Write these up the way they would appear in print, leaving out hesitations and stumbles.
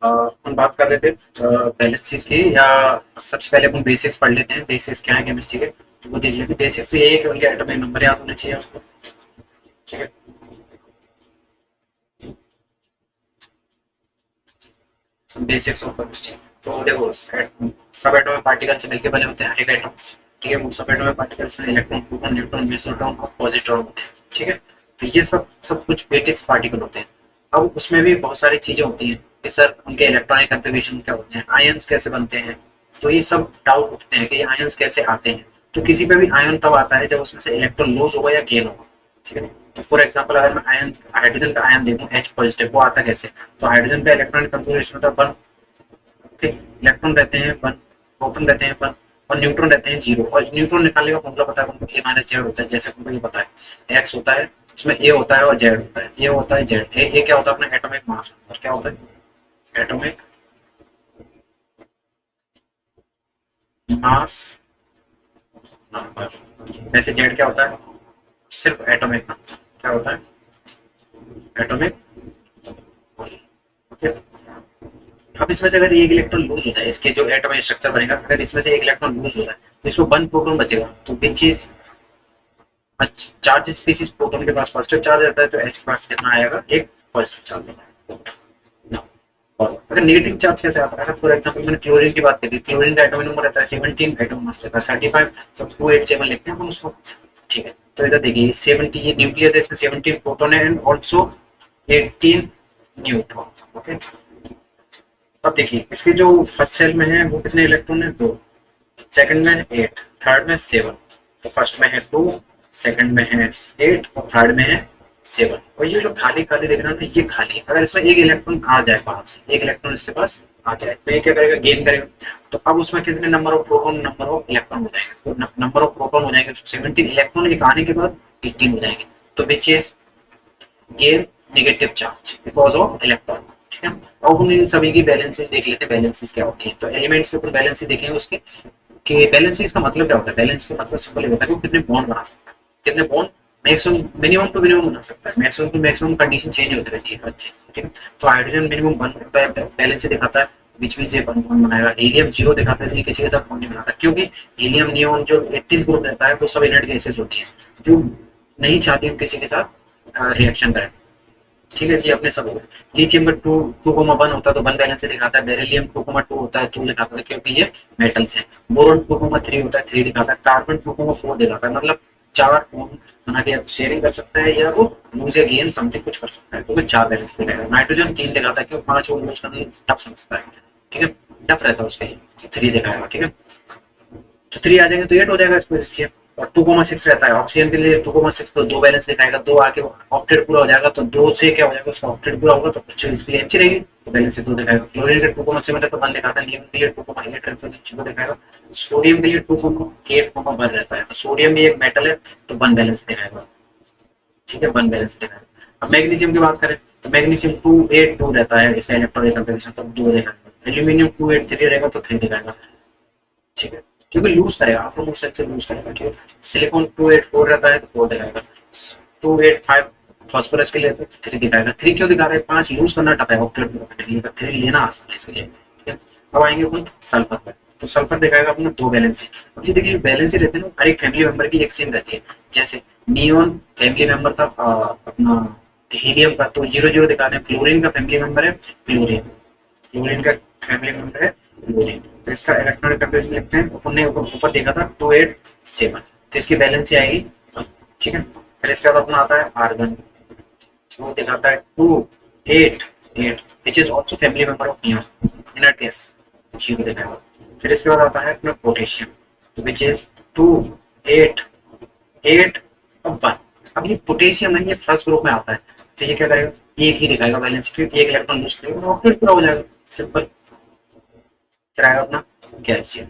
हम बात कर रहे थे बैलेंसेस की, या सबसे पहले अपन बेसिक्स पढ़ लेते हैं। बेसिक्स क्या है केमिस्ट्री के, तो वो देख लेते हैं। बेसिक्स तो यही है कि उनके एटॉमिक नंबर याद होने चाहिए आपको। ठीक है, सब बेसिक्स ऑफ केमिस्ट्री। तो देखो, सब एटॉमिक पार्टिकल से मिलकर बने होते हैं हर एक एटम्स। ठीक है, वो सब एटॉमिक पार्टिकल्स में इलेक्ट्रॉन, प्रोटॉन, न्यूट्रॉन, म्यूसिट्रॉन और पॉजिट्रॉन होते हैं। ठीक है, तो ये सब सब कुछ बेसिक्स पार्टिकल होते हैं। अब उसमें भी बहुत सारी चीजें होती हैं कि सर उनके इलेक्ट्रॉनिक कन्फिग्रेशन क्या होते हैं, आयंस कैसे बनते हैं। तो ये सब डाउट उठते हैं कि आयंस कैसे आते हैं। तो किसी पे भी आयन तब आता है जब उसमें से इलेक्ट्रॉन लॉस होगा या गेन होगा। ठीक है, तो फॉर एग्जांपल अगर मैं आयन, हाइड्रोजन का आयन देखूं H पॉजिटिव, वो आता कैसे। तो हाइड्रोजन का इलेक्ट्रॉनिक कन्फिग्रेशन होता है 1। ठीक, इलेक्ट्रॉन रहते हैं 1, प्रोटॉन रहते हैं 1, और न्यूट्रॉन रहते हैं 0। और न्यूट्रॉन निकालने का फॉर्मूला पता है हमको, ए माइनस जेड होता है। जैसे हमको ये पता है एक्स होता है, उसमें ए होता है और जेड होता है। ए होता है जेड, ए क्या होता है अपना एटॉमिक मास, और क्या होता है एटॉमिक मास नंबर। वैसे जेड क्या होता है, सिर्फ एटॉमिक नंबर। क्या होता है एटॉमिक। ओके, अब इसमें से अगर एक इलेक्ट्रॉन लूज होता है, इसके जो एटॉमिक स्ट्रक्चर बनेगा, अगर इसमें से एक इलेक्ट्रॉन लूज होता है तो इसमें 1 प्रोटॉन बचेगा। तो which is charge species, proton के पास पॉजिटिव चार्ज रहता है, तो एच के पास कितना आएगा, एक पॉजिटिव चार्ज आएगा। और अगर नेगेटिव चार्ज कैसे आता है, फॉर एग्जांपल मैंने क्लोरीन की बात की थी, क्लोरीन का एटॉमिक नंबर रहता है 17, एटॉमिक मास रहता है 35, तो 287 लिखते हैं हम उसको। ठीक है, तो इधर देखिए 70, ये न्यूक्लियस है, इसमें 17 प्रोटॉन है एंड ऑल्सो 18 न्यूट्रॉन। ओके, अब देखिए इसके जो फर्स्ट सेल में है वो कितने इलेक्ट्रॉन है, 2। सेकंड में 8, थर्ड में 7। तो फर्स्ट में है 2, सेकंड में है 8 और थर्ड में है 7। और ये जो खाली खाली देख रहे हो ना, ये खाली है। अगर इसमें एक इलेक्ट्रॉन आ जाए बाहर से, एक इलेक्ट्रॉन इसके पास आ जाए, तो ये क्या करेगा, गेन करेगा। तो अब उसमें कितने number of proton, number of electron हो जाएंगे। तो नंबर ऑफ प्रोटॉन हो जाएंगे 17, इलेक्ट्रॉन एक आने के बाद 18 हो जाएंगे। तो which is gain negative charge because of electron. ठीक है, अब हम इन सभी की बैलेंसेस देख लेते हैं, बैलेंसेस क्या होती है। तो एलिमेंट्स के ऊपर बैलेंसेस देखेंगे उसके, कि बैलेंसेस का मतलब क्या होता है। बैलेंस का मतलब सिंपल होता है कि वो कितने बॉन्ड बना सकता है, कितने bond maximum minimum two minimum बना सकता है। Maximum two maximum condition change होती रहती है हर चीज। ठीक है, तो हाइड्रोजन मिनिमम वन बैलेंस से दिखाता है, बीच में से वन बॉन्ड बनाएगा। हीलियम 0 दिखाता है, किसी के साथ बॉन्ड नहीं बनाता, क्योंकि हीलियम नियोन जो 18 ग्रुप रहता है वो सब इनर्ट गैसेस होती है, जो नहीं चाहती हम किसी के साथ रिएक्शन करें। ठीक है जी, अपने सब हो गए। लिथियम का 2,1 होता है तो 1 बैलेंस से दिखाता है। बेरिलियम 2,2 होता है, 2 दिखाता है क्योंकि ये मेटल्स हैं। बोरॉन 2,3 होता है, 3 दिखाता है। कार्बन 2,4 दिखाता है, मतलब 4 बॉन्ड बना के शेयरिंग कर सकता है, या वो लूज या गेन समथिंग कुछ कर सकता है, तो वो 4 बैलेंस दिखाएगा। नाइट्रोजन 3 दिखाता है, क्योंकि 5 वो यूज करना टफ समझता है। ठीक है, टफ रहता है उसके लिए, तो 3 दिखाएगा। ठीक है, तो 3 आ जाएंगे तो 8 हो जाएगा इसको, इसलिए। और 2,6 रहता है ऑक्सीजन के लिए, 2,6 तो 2 बैलेंस दिखाएगा। 2 आके ऑक्टेट पूरा हो जाएगा, तो 2 से क्या हो जाएगा, उसका ऑक्टेट पूरा होगा तो कुछ इसके लिए अच्छी रहेगी, तो बैलेंस से 2 दिखाएगा। फ्लोरीन का 2,7 है तो 1 दिखाता है। लिथियम के लिए 2,8 रहता है तो 0 दिखाएगा। सोडियम के लिए 2,8,1 रहता है, तो सोडियम भी एक मेटल है तो 1 बैलेंस दिखाएगा। ठीक है, 1 बैलेंस दिखाएगा। अब मैग्नीशियम की बात करें तो मैग्नीशियम 2,8,2 रहता है, इसका इलेक्ट्रॉनिक कंफिगरेशन, तो 2 दिखाएगा। एल्यूमिनियम 2,8,3 रहेगा तो 3 दिखाएगा। ठीक है, क्योंकि लूज करेगा, आपको मुझ से लूज करेगा। ठीक है, सिलिकॉन 2,8,4 रहता है तो 4 दिखाएगा। 2,8,5 फॉस्फोरस के लिए तो 3 दिखाएगा। 3 क्यों दिखा रहा है, 5 यूज करना टफ है ऑक्टेट पूरा करने के लिए, 3 लेना आसान है इसके लिए। ठीक है, अब आएंगे अपन सल्फर पर। तो सल्फर दिखाएगा अपना 2 बैलेंसी। अब जी देखिए बैलेंसी रहते हैं ना, हर एक फैमिली मेंबर की एक सेम रहती है। जैसे नियोन फैमिली मेंबर था अपना हीलियम का, तो 0,0 दिखा रहे हैं। फ्लोरीन का फैमिली मेंबर है फ्लोरीन, फ्लोरीन का फैमिली मेंबर है फ्लोरीन। तो इसका इलेक्ट्रॉनिक कंफिगरेशन लिखते हैं। अपन ने ऊपर देखा था 2,8,7, तो इसकी बैलेंस आएगी। ठीक है, फिर इसके बाद अपना आता है आर्गन, वो दिखाता है 2,8,8, which is also family member of neon, inert gas, 0 दिखाएगा। फिर इसके बाद आता है अपना पोटेशियम, तो विच इज 2,8,8 और 1। अब ये पोटेशियम है, ये फर्स्ट ग्रुप में आता है, तो ये क्या करेगा, एक ही दिखाएगा बैलेंस, क्योंकि एक इलेक्ट्रॉन लूज करेगा और ऑक्टेट पूरा हो जाएगा, सिंपल। फिर आएगा अपना कैल्शियम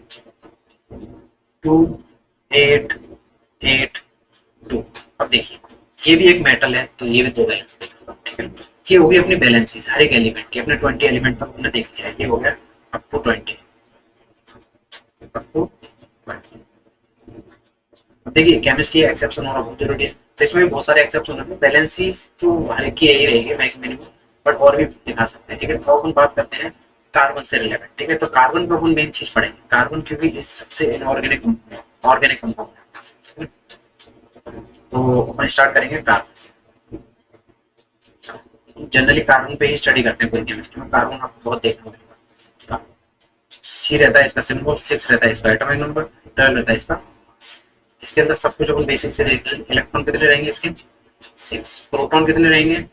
2,8,8,2। अब देखिए ये भी एक मेटल है तो ये भी 2 बैलेंस देगा। ठीक है, ये होगी अपनी बैलेंसेस हर एक एलिमेंट की। अपने 20 एलिमेंट तक हमने देख लिया है, ये हो गया अप टू 20, अप टू 20। अब देखिए केमिस्ट्री एक्सेप्शन होना बहुत जरूरी है, तो इसमें भी बहुत सारे एक्सेप्शन होंगे। बैलेंसेस तो हर एक की यही रहेगी, मिनिमम बट और भी दिखा सकते हैं, ठीक है। तो अपन बात करते हैं कार्बन से रिलेटेड, ठीक है। तो कार्बन पर अपन मेन चीज पढ़ेंगे, कार्बन क्योंकि इस सबसे इनऑर्गेनिक ऑर्गेनिक कंपाउंड है। तो अपन स्टार्ट करेंगे कार्बन से। जनरली कार्बन पे ही स्टडी करते हैं कोई केमिस्ट्री में, कार्बन आपको बहुत देखने को मिलेगा। सी रहता है इसका सिंबल, 6 रहता है इसका एटॉमिक नंबर, 12 रहता है इसका। इसके अंदर सब कुछ अपन बेसिक से देख लें। इलेक्ट्रॉन कितने रहेंगे इसके, 6। प्रोटॉन कितने रहेंगे,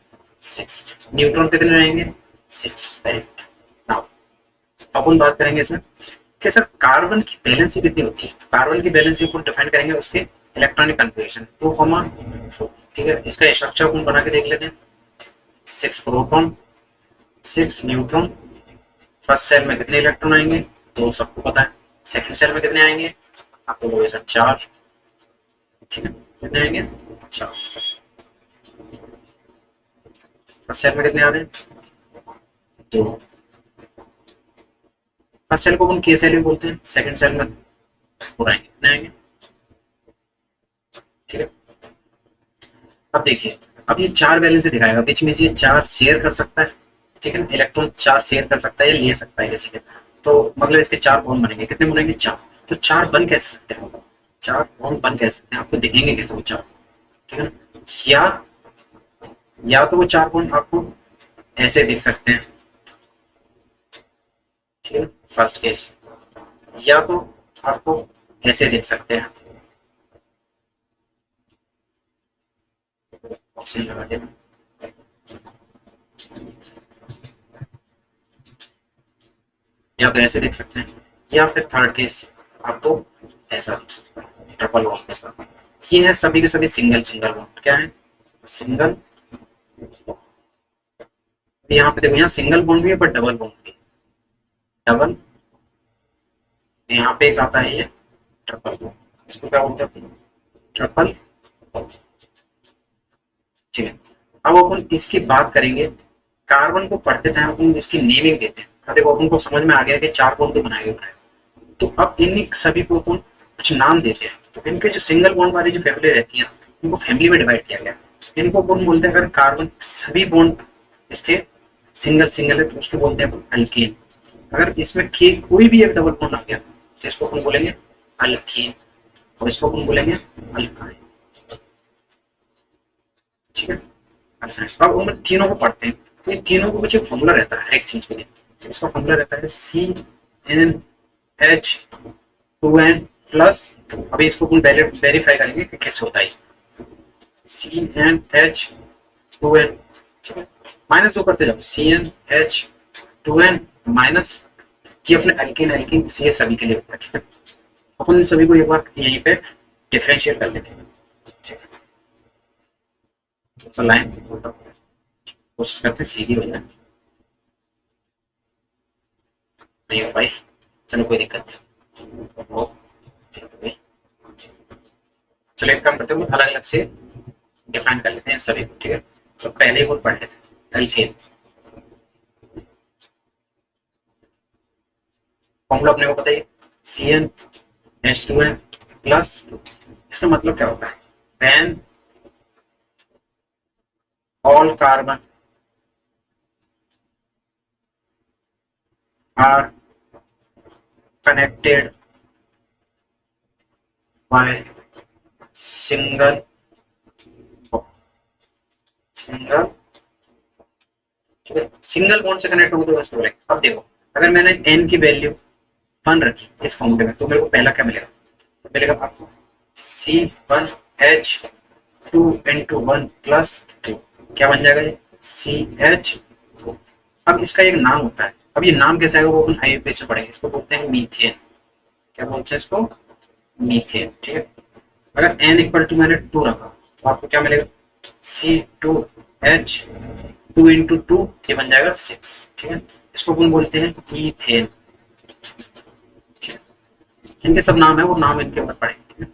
6। न्यूट्रॉन कितने रहेंगे, 6। राइट। नाउ अपन बात करेंगे इसमें कि सर कार्बन की वैलेंसी कितनी होती है। तो कार्बन की वैलेंसी को डिफाइन करेंगे उसके इलेक्ट्रॉनिक कन्फिग्रेशन 2,4, ठीक है। इसका स्ट्रक्चर अपन बना के देख लेते हैं। 6 प्रोटॉन, 6 न्यूट्रॉन। फर्स्ट सेल में कितने इलेक्ट्रॉन आएंगे, तो सबको पता है। सेकंड सेल में कितने आएंगे, आपको बोले सर 4, ठीक है। कितने आएंगे, 4। फर्स्ट सेल में कितने आ रहे हैं, 2। फर्स्ट सेल को अपन के सेल भी बोलते हैं, सेकंड सेल में 4 आएंगे, कितने आएंगे, ठीक है। अब देखिए, अब ये 4 बैलेंस दिखाएगा, बीच में ये 4 शेयर कर सकता है, ठीक है ना। इलेक्ट्रॉन 4 शेयर कर सकता है या ले सकता है किसी के, तो मतलब इसके 4 बॉन्ड बनेंगे। कितने बनेंगे, 4। तो 4 बन कैसे सकते हैं, 4 बॉन्ड बन कैसे सकते हैं, आपको दिखेंगे कैसे वो 4, ठीक है ना। या तो वो 4 बॉन्ड आपको ऐसे दिख सकते हैं, ठीक है, फर्स्ट केस। या तो आपको ऐसे दिख सकते हैं, ऑक्सीजन लगा देना। या तो ऐसे देख सकते हैं, या फिर थर्ड केस आपको ऐसा दिख सकता है, ट्रिपल बॉन्ड के साथ। ये है सभी के सभी सिंगल सिंगल बॉन्ड, क्या है, सिंगल। यहाँ पे देखो, यहाँ सिंगल बॉन्ड भी है पर डबल बॉन्ड भी, डबल। यहाँ पे एक आता है ये ट्रिपल बॉन्ड, इसको क्या बोलते हैं, ट्रिपल, ठीक है। अब अपन इसकी बात करेंगे, कार्बन को पढ़ते टाइम अपन इसकी नेमिंग देते हैं। देखो अपन को समझ में आ गया कि 4 बॉन्ड तो बनाए गए, तो अब इन सभी को अपन कुछ नाम देते हैं। तो इनके जो सिंगल बॉन्ड वाली जो फैमिली रहती है, इनको फैमिली में डिवाइड किया गया। इनको अपन बोलते हैं, अगर कार्बन सभी बॉन्ड इसके सिंगल सिंगल है तो उसको बोलते हैं अल्केन। अगर इसमें के कोई भी एक डबल बॉन्ड आ गया तो इसको अपन बोलेंगे अल्केन, और इसको अपन बोलेंगे अल्काइन, ठीक है। अब हम तीनों को पढ़ते हैं, तो इन तीनों को कुछ एक फॉर्मूला रहता है हर एक चीज के लिए। इसका फॉर्मूला रहता है CnH2n प्लस। अभी इसको अपन पहले वेरीफाई करेंगे कि कैसे होता है। CnH2n, ठीक है, -2 करते जाओ, CnH2n माइनस, ये अपने अल्किन अल्किन ये सभी के लिए होता है, ठीक है। अपन इन सभी को एक बार यहीं पे डिफरेंशिएट कर लेते हैं, ठीक है। तो लाइन कोशिश करते हैं सीधी हो जाए, नहीं हो पाई, चलो कोई दिक्कत नहीं। चलो एक काम करते हैं, अलग अलग से डिफाइन कर लेते हैं सभी को, ठीक है। तो पहले ही वो पढ़ लेते हैं, एल्केन फॉर्मूला अपने को पता है, CnH2n प्लस 2। इसका मतलब क्या होता है, when all carbon are connected by single single, ठीक है। सिंगल बॉन्ड से कनेक्ट होंगे तो इसको बोलेंगे। अब देखो, अगर मैंने n की वैल्यू 1 रखी इस फॉर्मूले में, तो मेरे को पहला क्या मिलेगा, तो मिलेगा आपको C1H2 इंटू 1 प्लस 2, क्या बन जाएगा ये CH4। अब इसका एक नाम होता है, अब ये नाम कैसे आएगा वो अपन हाई पे से पढ़ेंगे। इसको बोलते हैं मीथेन, क्या बोलते हैं इसको, मीथेन, ठीक है। अगर n इक्वल टू मैंने 2 रखा तो आपको क्या मिलेगा, C2H2 इंटू 2, ये बन जाएगा 6, ठीक है। इसको अपन बोलते हैं ईथेन, ठीक है। इनके सब नाम है, वो नाम इनके ऊपर पढ़ेंगे, ठीक है।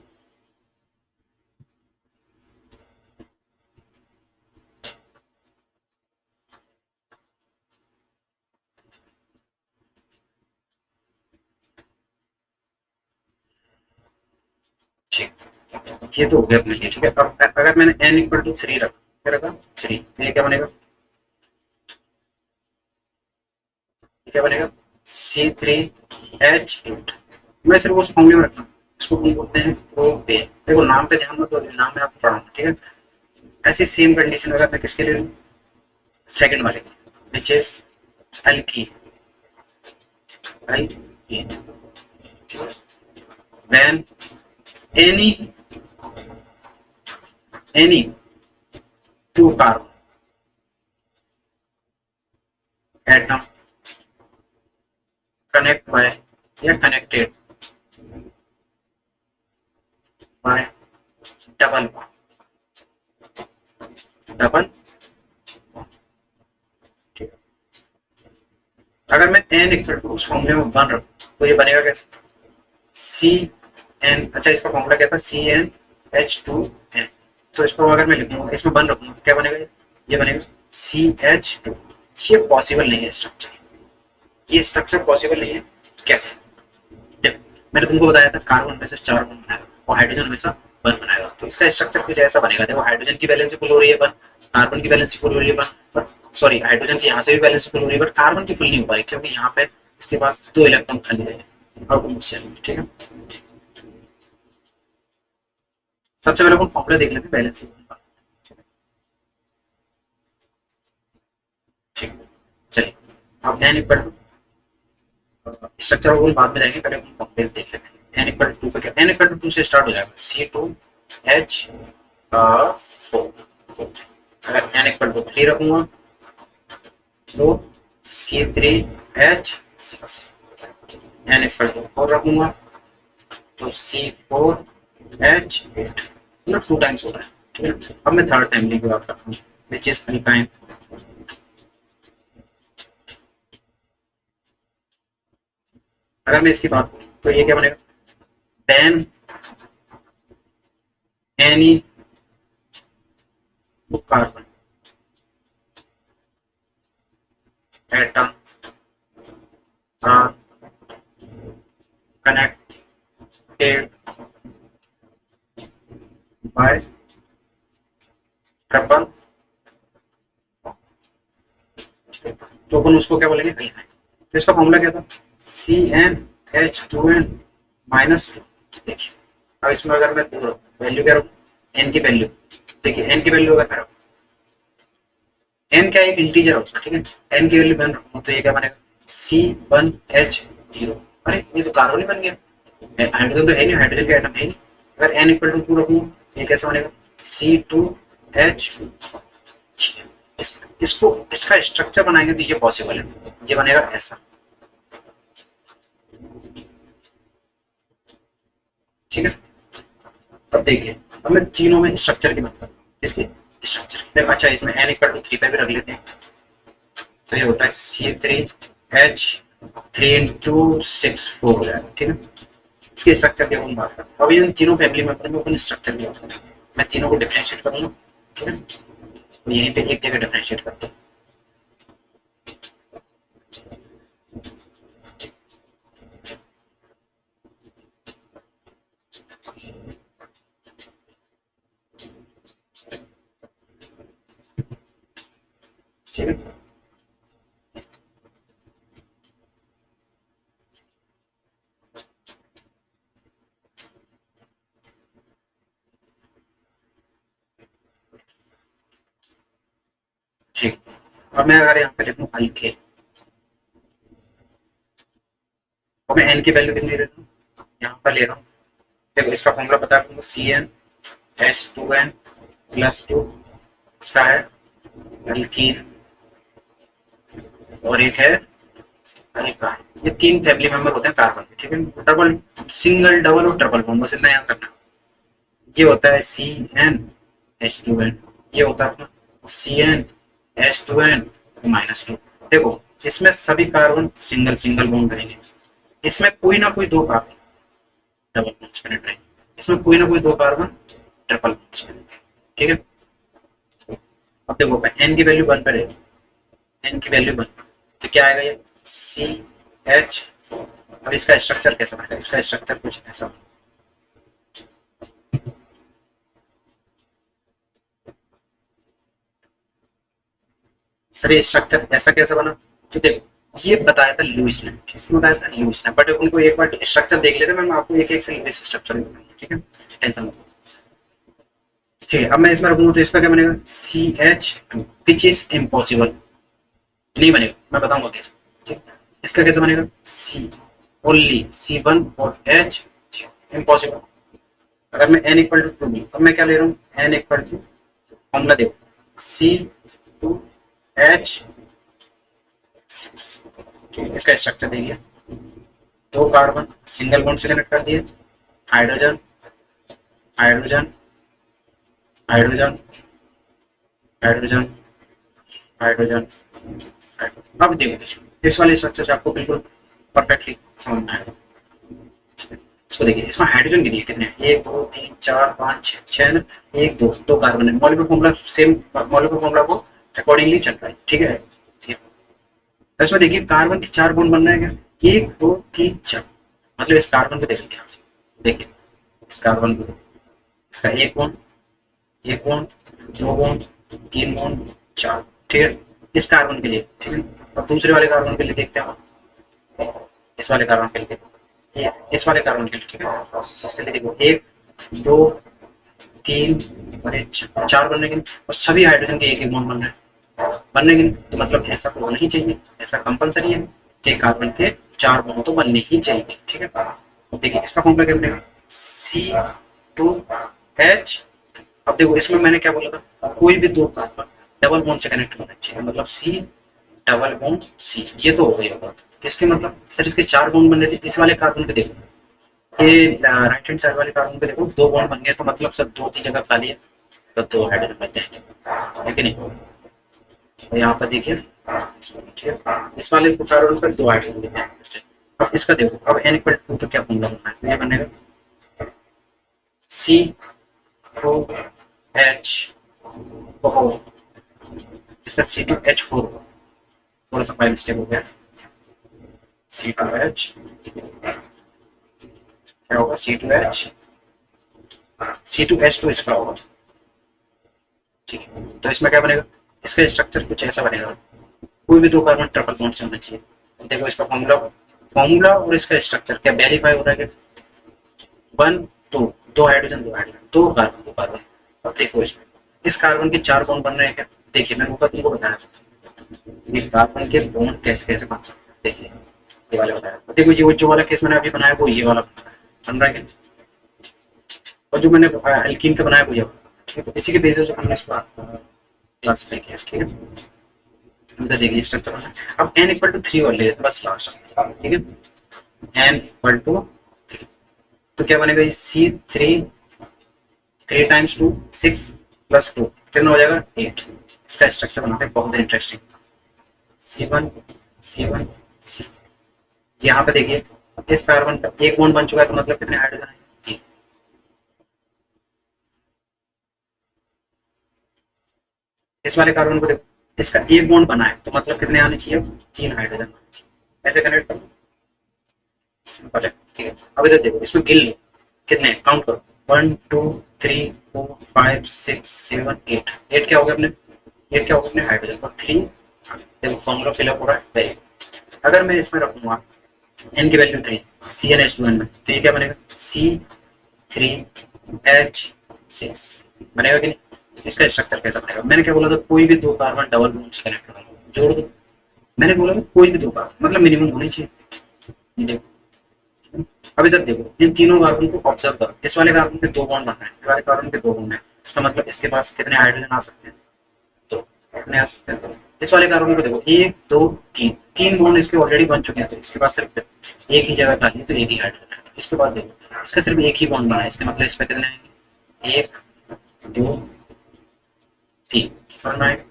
ठीक, ये तो हो गया अपने लिए, ठीक है। अब अगर मैंने n इक्वल टू 3 रखा, क्या रखा 3, तो ये क्या बनेगा क्या बनेगा C3H8। मैं सिर्फ उस फॉर्मूले में रखना, इसको हम बोलते हैं प्रोपेन। देखो नाम पे ध्यान मत दो, नाम में आपको पढ़ाऊंगा, ठीक है। ऐसी सेम कंडीशन अगर मैं किसके लिए सेकंड वाले which is alkene, when any two carbon atom connect by या connected by double bond, अगर मैं n इक्वल टू उस फॉर्मूले में 1 रखूं तो ये बनेगा कैसे CN, अच्छा इसका फॉर्मूला क्या था CnH2n, तो इसको अगर मैं लिखूंगा इसमें 1 रखूंगा क्या बनेगा, ये बनेगा CH2। ये पॉसिबल नहीं है स्ट्रक्चर, ये स्ट्रक्चर पॉसिबल नहीं है। कैसे, देखो मैंने तुमको बताया था कार्बन में से 4 बॉन्ड बनाएगा और हाइड्रोजन में से 1 बनाएगा, तो इसका स्ट्रक्चर कुछ ऐसा बनेगा। देखो हाइड्रोजन की वैलेंसी फुल हो रही है 1, कार्बन की वैलेंसी फुल हो रही है 1, पर सॉरी हाइड्रोजन की यहाँ से भी वैलेंसी फुल हो रही है, बट कार्बन की फुल नहीं हो पा रही क्योंकि यहाँ पे इसके पास 2 इलेक्ट्रॉन खाली रहे। ठीक है, सबसे पहले अपन फॉर्मूला देख लेते हैं वैलेंसी का। ठीक, चलिए अब n इक्वल टू स्ट्रक्चर को बाद में जाएंगे, पहले अपन फॉर्मूलेस देख लेते हैं। n इक्वल टू 2 पे क्या, n इक्वल टू 2 से स्टार्ट हो जाएगा C2H4। अगर n इक्वल टू 3 रखूंगा तो C3H6, n इक्वल टू 4 रखूंगा तो C4H8, मतलब 2 टाइम्स हो रहा है। ठीक है, अब मैं थर्ड फैमिली की बात करता हूँ विच इज अल्काइन। अगर मैं इसकी बात करूँ तो ये क्या बनेगा, when any carbon atom are connected by triple, तो अपन उसको क्या बोलेंगे अल्काइन। तो इसका फॉर्मूला क्या था CnH2n -2। देखिए अब इसमें अगर मैं वैल्यू क्या रखूँ n की वैल्यू, देखिए n की वैल्यू अगर मैं रखूँ, n क्या एक इंटीजर है उसका, ठीक है, n की वैल्यू 1 रखूँ तो ये क्या बनेगा C1H0। अरे ये तो कार्बन ही बन गया, हाइड्रोजन तो है नहीं, हाइड्रोजन के एटम है नहीं। अगर n इक्वल टू 2 रखूँ ये कैसे बनेगा C2H2। इसको इसका स्ट्रक्चर बनाएंगे तो ये पॉसिबल है, ये बनेगा ऐसा। ठीक है, अब देखिए अब मैं तीनों में स्ट्रक्चर की बात करूँ, इसकी स्ट्रक्चर देखो, अच्छा इसमें n इक्वल टू 3 पे भी रख लेते हैं तो ये होता है C3H3 × 6 4 हो जाएगा। ठीक है, इसके स्ट्रक्चर की हम बात करते हैं। अब इन तीनों फैमिली में अपन स्ट्रक्चर की बात करें, मैं तीनों को डिफरेंशिएट करूंगा। ठीक है, तो यहीं पे एक जगह डिफरेंशिएट करते हैं। ठीक है, ठीक, अब मैं अगर यहाँ पे लिखूँ अल्केन, और मैं n की वैल्यू कितनी ले रहा हूँ यहाँ पर ले रहा हूँ, देखो इसका फॉर्मूला पता है आपको CnH2n+2, इसका है अल्कीन और एक है अल्काइन। ये 3 फैमिली मेंबर होते हैं कार्बन के। ठीक है, डबल सिंगल डबल और ट्रिपल बॉन्ड, बस इतना याद रखना। ये होता है CnH2n, ये होता है अपना CnH2n-2। देखो इसमें सभी कार्बन सिंगल सिंगल बॉन्ड रहेंगे, इसमें कोई ना कोई 2 कार्बन डबल बॉन्ड्स कनेक्ट रहेंगे, इसमें कोई ना कोई 2 कार्बन ट्रिपल बॉन्ड्स कनेक्ट। ठीक है, अब देखो n की वैल्यू 1 पर है, n की वैल्यू 1 तो क्या आएगा ये CH। अब इसका स्ट्रक्चर कैसा बनेगा, इसका स्ट्रक्चर कुछ ऐसा, सर ये स्ट्रक्चर ऐसा कैसे बना, तो देखो ये बताया था लुइस ने, किसने बताया था? लुइस ने। बट उनको एक बार स्ट्रक्चर देख लेते, मैं आपको एक एक से लुइस स्ट्रक्चर बताऊंगा, ठीक है, टेंशन मत। ठीक है, अब मैं इसमें रखूंगा तो इसका क्या बनेगा? CH2, विच इज इम्पॉसिबल, नहीं बनेगा, मैं बताऊंगा कैसे। ठीक, इसका कैसे बनेगा? सी ओनली C1 और H, इम्पॉसिबल। अगर मैं n इक्वल टू 2 अब मैं क्या ले रहा हूँ? n इक्वल टू, फॉर्मूला देखो, C2H6, इसका स्ट्रक्चर देखिए, दो कार्बन सिंगल बॉन्ड से कनेक्ट कर दिए, hydrogen hydrogen hydrogen hydrogen hydrogen. अब देखो इस वाले स्ट्रक्चर से आपको बिल्कुल परफेक्टली समझ में आएगा। इसको देखिए, इसमें हाइड्रोजन के लिए कितने हैं? 1 2 3 4 5 6 6 ना, 1 2 दो कार्बन है। Molecular formula same, molecular formula को अकॉर्डिंगली चल रहा है, ठीक है। तो इसमें देखिए कार्बन के 4 बॉन्ड बन रहे हैं क्या? 1 2 3 4, मतलब इस कार्बन को देखिए ध्यान से, देखिए इस कार्बन को, इसका एक बॉन्ड, दो बॉन्ड, तीन बॉन्ड, चार, ठीक है, इस कार्बन के लिए, ठीक है। अब दूसरे वाले कार्बन के लिए देखते हैं, इस वाले कार्बन के लिए देखो, इस वाले कार्बन के लिए, ठीक है, इसके लिए देखो 1 2 3 और 4 बनने के, और सभी हाइड्रोजन के एक एक बॉन्ड बनने के, तो मतलब ऐसा तो होना ही चाहिए, ऐसा कंपलसरी है कि कार्बन के 4 बॉन्ड तो बनने ही चाहिए, ठीक है। तो देखिए इसका फॉर्मूला क्या बनेगा? C2H। अब देखो इसमें मैंने क्या बोला था? कोई भी दो कार्बन डबल बॉन्ड से कनेक्ट होना चाहिए, मतलब C डबल बॉन्ड C, ये तो हो गई बात। तो इसके मतलब सर इसके 4 बॉन्ड बनने थे, इस वाले कार्बन के देखो, ये राइट हैंड साइड वाले कार्बन के देखो 2 बॉन्ड बन गए, तो मतलब सर 2 की जगह खाली है, तो 2 हाइड्रोजन बन जाएंगे, है कि नहीं? तो यहाँ पर देखिए, ठीक है, इस वाले कार्बन पर 2 हाइड्रोजन बन जाएंगे। अब इसका देखो, अब n इक्वल टू तो क्या फॉर्मूला बनना है? ये बनेगा COH, इसका C2H4, थोड़ा सा फाइल मिस्टेक हो गया, C2H क्या होगा? C2H2 इसका होगा, ठीक है। तो इसमें क्या बनेगा? इसका स्ट्रक्चर कुछ ऐसा बनेगा, कोई भी दो कार्बन ट्रिपल बॉन्ड से होना चाहिए। देखो इसका फॉर्मूला फॉर्मूला और इसका स्ट्रक्चर क्या वेरीफाई हो रहा है? 1 2, दो हाइड्रोजन दो हाइड्रोजन, दो कार्बन। अब देखो इसमें इस कार्बन के 4 बॉन्ड बन रहे हैं क्या? देखिए मैंने ऊपर तुमको बताया, ये कार्बन के बॉन्ड कैसे कैसे बन सकते हैं, देखिए ये वाले बताया। देखो ये जो वाला केस मैंने अभी बनाया वो ये वाला बन रहा है, और जो मैंने एल्कीन का बनाया वो ये, ठीक है। तो इसी के बेसिस पे हमने इसको क्लासिफाई किया, ठीक है। इधर देखिए स्ट्रक्चर बना। अब n इक्वल टू 3 और ले लेते बस लास्ट, ठीक है। n इक्वल टू 3, तो क्या बनेगा? C3, 3 टाइम्स 2 6 प्लस 2 कितना हो जाएगा? 8। इसका स्ट्रक्चर बनाते हैं, बहुत इंटरेस्टिंग। C1 C1 C, यहाँ पे देखिए इस कार्बन का एक बॉन्ड बन चुका है, तो मतलब कितने हाइड्रोजन है? 3। इस वाले कार्बन को देखो, इसका एक बॉन्ड बना है, तो मतलब कितने आने चाहिए? 3 हाइड्रोजन आने चाहिए। ऐसे कनेक्ट करो, सिंपल है, ठीक है। अब इधर देखो, इसमें गिन लो कितने, काउंट करो, 1 2 3 4 5 6 7 8, 8 क्या हो गया अपने? 8 क्या हो गया अपने? हाइड्रोजन। और 3 देखो फॉर्मूला फिलअप हो रहा है, वेरी गुड। अगर मैं इसमें रखूंगा n की वैल्यू 3, CnH2n में, तो ये क्या बनेगा? C3H6 बनेगा कि नहीं? इसका स्ट्रक्चर कैसा बनेगा? मैंने क्या बोला था? कोई भी दो कार्बन डबल बॉन्ड से कनेक्ट होगा, जोड़ दो। मैंने बोला था कोई भी दो कार्बन, मतलब मिनिमम होनी चाहिए। ये देखो, अब इधर देखो, इन तीनों कार्बन को ऑब्जर्व करो, इस वाले कार्बन के 2 बॉन्ड बन रहे हैं, इस वाले कार्बन के 2 बॉन्ड हैं, इसका मतलब इसके पास कितने हाइड्रोजन आ सकते हैं? तो कितने आ सकते हैं? तो इस वाले कार्बन को देखो, 1 2 3, 3 बॉन्ड इसके ऑलरेडी बन चुके हैं, तो इसके पास सिर्फ एक ही जगह खाली है, तो एक ही हाइड्रोजन है। इसके पास देखो, इसका सिर्फ एक ही बॉन्ड बना है, इसका मतलब इस पे कितने आएंगे? 1 2 3, समझ में आएगा?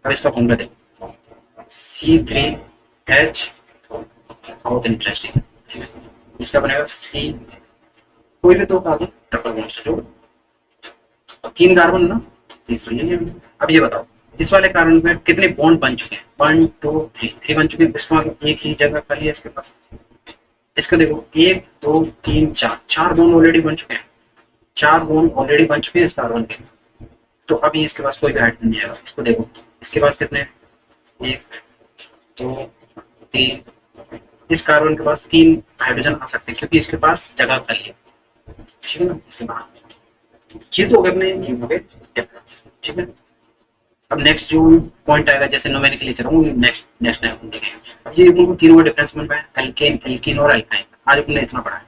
अब इसका फॉर्मूला देखो, C3H, बहुत इंटरेस्टिंग, ठीक है। इसका बनेगा C, कोई भी दो कार्बन ट्रिपल बॉन्ड से जोड़ो, और 3 कार्बन ना, तीसरा ये है। अब ये बताओ, इस वाले कार्बन में कितने बॉन्ड बन चुके हैं? 1 2 3 बन चुके हैं, इसका मतलब एक ही जगह खाली है इसके पास। इसका देखो, 1 2 3 4, 4 बॉन्ड ऑलरेडी बन चुके हैं, 4 बॉन्ड ऑलरेडी बन चुके हैं इस कार्बन के, तो अभी इसके पास कोई भी हाइड्रोजन नहीं आएगा। इसको देखो, इसके पास कितने? 1 2 3, इस कार्बन के पास 3 हाइड्रोजन आ सकते हैं क्योंकि इसके पास जगह खाली है, ठीक है ना, इसके बाद ये तो हो गए अपने ये हो गए डिफरेंस, ठीक है। अब नेक्स्ट जो पॉइंट आएगा, जैसे नोमेनक्लेचर हूँ नेक्स्ट नेक्स्ट टाइम हम देखेंगे। अब ये उनको तीनों का डिफरेंस मिल रहा है, एल्केन, एल्कीन और अल्काइन। आज अपने इतना पढ़ा है,